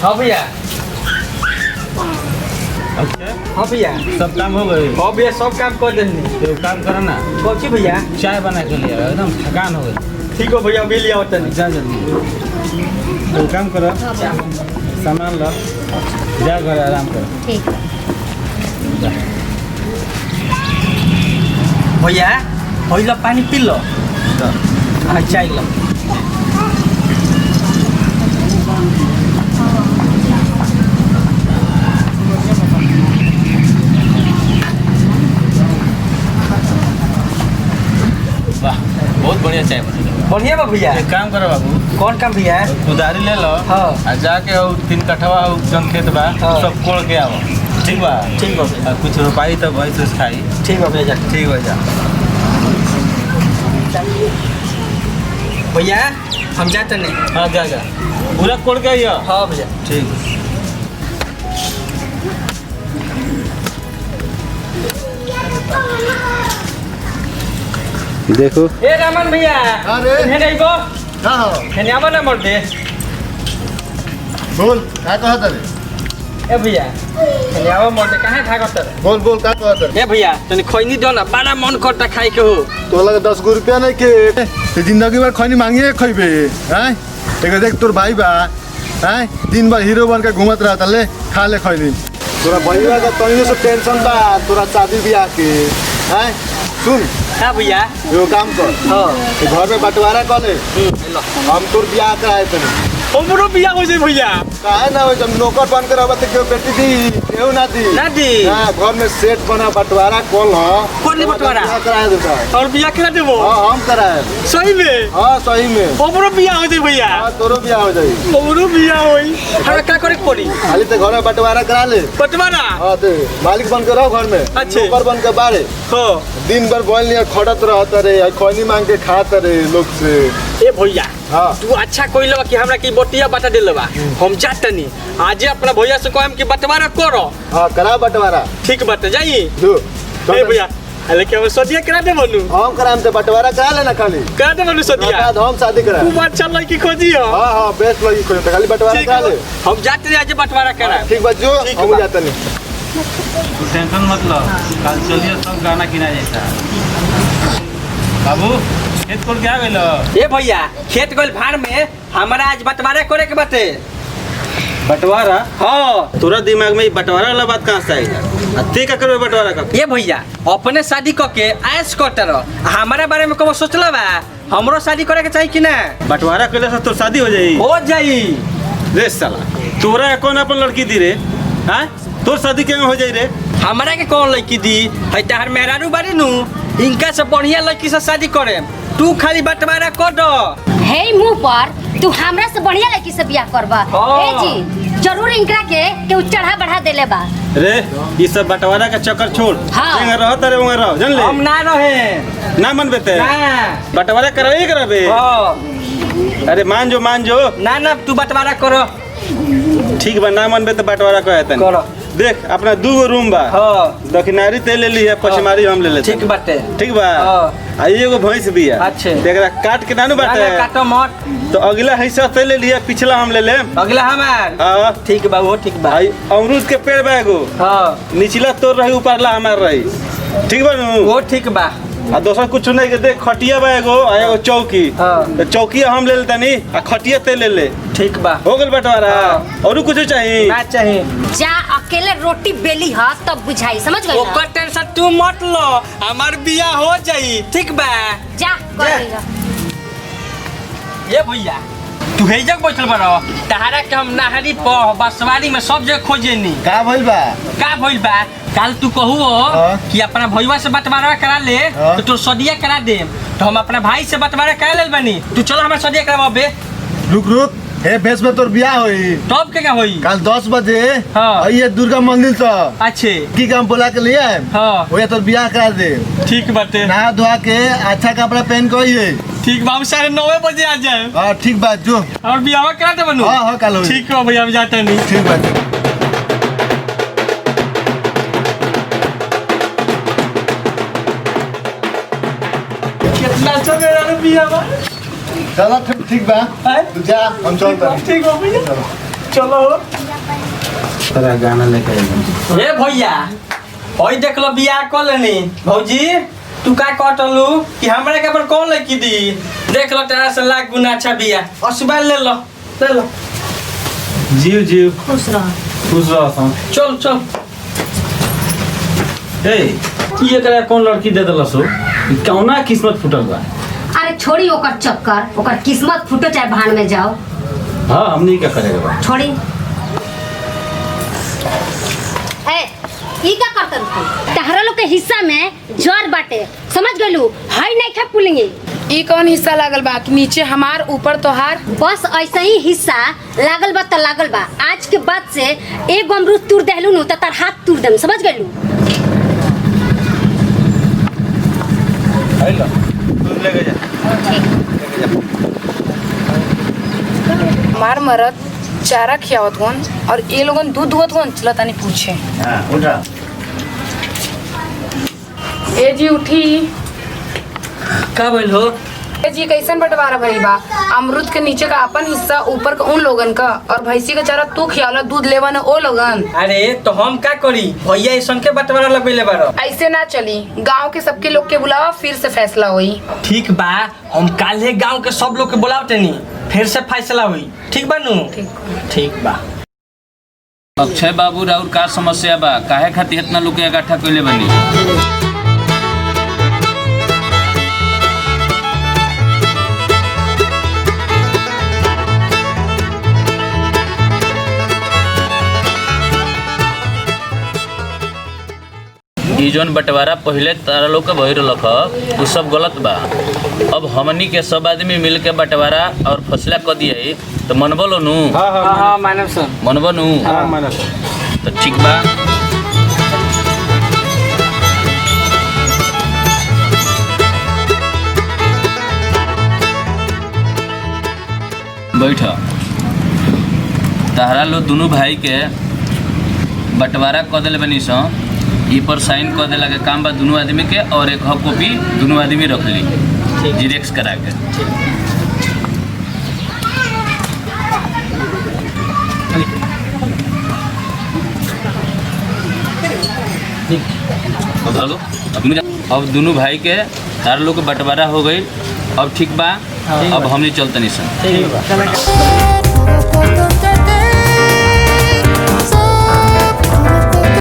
हाँ भैया। अच्छा हाँ भैया सब काम हो गए। हाँ भैया सब काम कर देनी। तो काम करो ना, कौन सी भैया? चाय बना के लिए एकदम थकान हो गई। ठीक हो भैया मिल लिया होता नहीं। जा जल्दी तो काम करो, सामान लो, जा घर आराम करो। ठीक जा। भैया पहला पानी पी लो। हाँ चाय लो। वाह बहुत बढ़िया चाय बनेगा। बढ़िया बा भैया। एक काम करो बाबू, कौन काम भैया? कुदारी ले लो। हाँ। आ जाके और 3 कठवा जन खेत बा हाँ। सब कोड़ के आओ। ठीक बा? ठीक बा भैया। आ कुछ रोपाई तो भाई से खाई। ठीक बा भैया। ठीक हो जा। भैया हम जाते नहीं। हाँ जा जा, पूरा कोड़ के आइयो। हाँ भैया। ठीक। देखो ए रामन भैया। अरे। है नहीं को? हाँ हाँ है नहीं आवा ना मोड़ दे। बोल क्या कहता रे? ए भैया है नहीं आवा मोड़ दे कहाँ भागत रे? बोल बोल क्या कहता रे? ए भैया तनी खैनी दो ना बड़ा मन करता खाए के हो। तो लगे 10 गो रुपया नहीं के ते जिंदगी भर खैनी मांगिए खैबे हैं? एक देख तोर भाई बा हैं, दिन भर हीरो बन के घूमत रहता, ले खा ले खैनी। तोरा भैया का तनियो से टेंशन बा तोरा शादी ब्याह के हैं? सुन हाँ भैया। एगो काम कर, हाँ ते घर में बंटवारा कर ले, लो। हम तोर ब्याह कराए तनी। हमरो बियाह हो जाए भैया। काहे ना हो, जब नौकर बन के रहबा त केहू बेटी दी केहू ना दी। ना दी। हां घर में सेट बना बंटवारा कॉल ह। कौन ली बंटवारा? ब्याह कराए देता। और बियाह करा देबो? हां हम कराए। सही में? हाँ सही में। हमरो बियाह हो जाए भैया। हाँ तोरो ब्याह हो जाई। हमरो बियाह होई। हमरा का करे के पड़ी? खाली ते घर में बंटवारा करा ले। बंटवारा? हाँ ते मालिक बन के रहो घर में। अच्छे। नौकर बन के बारे हाँ। दिन भर बोल नहीं खड़त रहता रे, खैनी मांग के खाता रे लोग से। ए भैया हाँ तू अच्छा कोइलबा कि हमरा की बोटिया बता देलबा। हम जातनी आज अपना भैया से कहम कि बंटवारा करो। हाँ करा बंटवारा। ठीक बात जाई। दो ए भैया लेकिन हम सदिया करा दे बनू। हम कराम ते बंटवारा करा लेना खाली। करा दे बनू सदिया। बाद हम शादी करा। खूब अच्छा लड़की खोजी हो। हाँ हाँ बेस्ट लगी कोई खाली बंटवारा ठीक करा ले। हम जाते आज बंटवारा करा। ठीक बात जो ठीक हम बा। जाता नहीं। टेंशन मत लो, कल चलिए सब गाना किना जाता। बाबू खेत कोड़ के आ गइलो। ए भैया खेत गइल भाड़ में हमरा आज बंटवारा करे के बाटे। बंटवारा? हाँ। तोरा दिमाग में ये बंटवारा वाला बात कहाँ से आएगा? ते का करबे बंटवारा का? ए भैया अपने शादी करके ऐश करते रहो, हमारे बारे में कबो सोचला बा? हमरो शादी करे के चाहिए कि ना? बंटवारा कइले से तोर शादी हो जाई। हो जाई। रे साला तोरा कौन अपन लड़की दी रे? हाँ तोर शादी केंगे हो जाई रे? हमरा के कौन लड़की दी? है तार मेहरारू बारी नु, इनका से बढ़िया लड़की से शादी करे। तू खाली बंटवारा कर दो। हे मुंह पर तू हमरा से बढ़िया लड़की से बियाह करबा। हाँ। ए जी जरूर इनकरा के केहू चढ़ा बढ़ा देले बा। रे ये सब बंटवारा का चक्कर छोड़। हाँ। जेंगे रहो तारे वहाँ रहो, जान ले। हम ना रहे। ना मन बेते ना। बंटवारा करावे करावे। हाँ। अरे मान जो ना ना तू बंटवारा करो। ठीक बा, ना मन बेते बंटवारा कहते करो। देख अपना 2 रूम बा। हाँ। दक्षिणारी ते ले ली है, पश्चिमारी हम ले लेते। ठीक बाटे। ठीक बा। हाँ। आ एगो भैंस भी है। अच्छे। देखरा काट के नानू ना बाटे। ना काटो मत। तो अगला हिस्सा ते ले लिया, पिछला हम ले ले। अगला हमार। हाँ। ठीक बा वो ठीक बा। भाई अमरूद के पेड़ बा एगो, हाँ निचला तोर रही ऊपरला हमार रही। ठीक बा नु? वो ठीक बा। आ दोसर कुछ नहीं के देख, खटिया बा एगो आ एगो चौकी। हाँ। तो चौकी हम ले लेता नी आ खटिया ते ले ले। ठीक बा। हो गल बंटवारा। हाँ। और कुछ चाहिए? ना चाहिए। जा अकेले रोटी बेली ह तब बुझाई, समझ गई ओकर टेंशन तू मत लो, हमार बियाह हो जाई। ठीक बा। जा कर लिया। ये भैया तू हे जग बैठल बड़ो, तहारा के हम नाहरी पर बसवारी में सब जगह खोजेनी। का भइल बा? का भइल बा? कल तू कहू हाँ। कि अपना भैया से बंटवारा करा ले। हाँ। तो तू सदिया करा दे। तो हम अपना भाई से बंटवारा करा ले बनी। तू चलो हमारा सदिया कराबे। रुक रुक, हे भेस में तोर ब्याह होई तब के क्या होई? कल 10 बजे। हाँ। आइए दुर्गा मंदिर से अच्छे। की काम बोला के लिए हाँ। वो तोर ब्याह करा दे। ठीक बाटे। नहा धोआ के अच्छा कपड़ा पहन के आइए। ठीक बा, हम 9:30 बजे आ जाए। हाँ ठीक बात जो। और बियाह करा दे बनू। हाँ हाँ कल होई। ठीक है भैया हम जाते नहीं। ठीक बात। कितना अच्छा मेरा बियाह बा। चलो ठीक बा, हैं? तू जा हम चलते हैं। ठीक हो भैया। चलो। चलो तेरा गाना लेके आएगा। ए भैया ओई देख लो बियाह कर लेनी भौजी तू का कटलू कि हमरा के पर कौन लड़की दी देख लो तेरा से लाख गुना अच्छा बियाह असुबाल ले लो जीव जीव खुश रह। खुश रहो। चल चल ए ये करे कौन लड़की दे देला सो कौना किस्मत फुटल बा। अरे छोड़ी ओकर चक्कर, ओकर किस्मत फूटो चाहे भाड़ में जाओ। हाँ हमनी क्या करेगा बा। छोड़ी ए ई का करत तू तहरा लोग के हिस्सा में जर बाटे समझ गलू हाई नहीं खा पुलेंगे ई कौन हिस्सा लागल बा कि नीचे हमार ऊपर तोहार। बस ऐसा ही हिस्सा लागल बा त लागल बा। आज के बाद से एक अमरूद तूर देहलू नु त तार हाथ तूर देम समझ गलू। आई लो दूध लेके जा। हमार मरद चारा खियावत होन और ये लोगन दूध दुहत होन चला तानी पूछे। हाँ उठा। ए जी उठी। का बोल हो ए जी कैसन बंटवारा भइल बा। अमरूद के नीचे का अपन हिस्सा ऊपर का उन लोगन का और भैंसी का चारा तू खियावला दूध लेवन ओ लोगन। अरे तो हम का करी भैया ऐसन के बंटवारा लगेले बारो ऐसे ना चली गांव के सबके लोग के बुलावा फिर से फैसला होई। ठीक बा हम काल्हे गांव के सब लोग के बुलावते नी फिर से फैसला हुई ठीक बा नु ठीक बा। अक्षय बाबू राउर का समस्या बा काहे खातिर इतना लोग के इकट्ठा कइले बनी। ई जौन बंटवारा पहले तारा लोग के भइल रख उ सब गलत बा। अब हमनी के सब आदमी मिल के बंटवारा और फैसला कर दिए तो मनबो लो नु। हां मानव सर मनबो नु। हाँ मानस। तो ठीक बा। बैठ तारा लो दोनों भाई के बंटवारा कर दिले बनी सो ई पर साइन कर देला के काम बा दोनों आदमी के और एक कॉपी दोनों आदमी रख ली जिरेक्स करा के। अब दोनों भाई के तार लोग के बंटवारा हो गई। अब ठीक बा अब हमनी चलतनी सन। ठीक बा।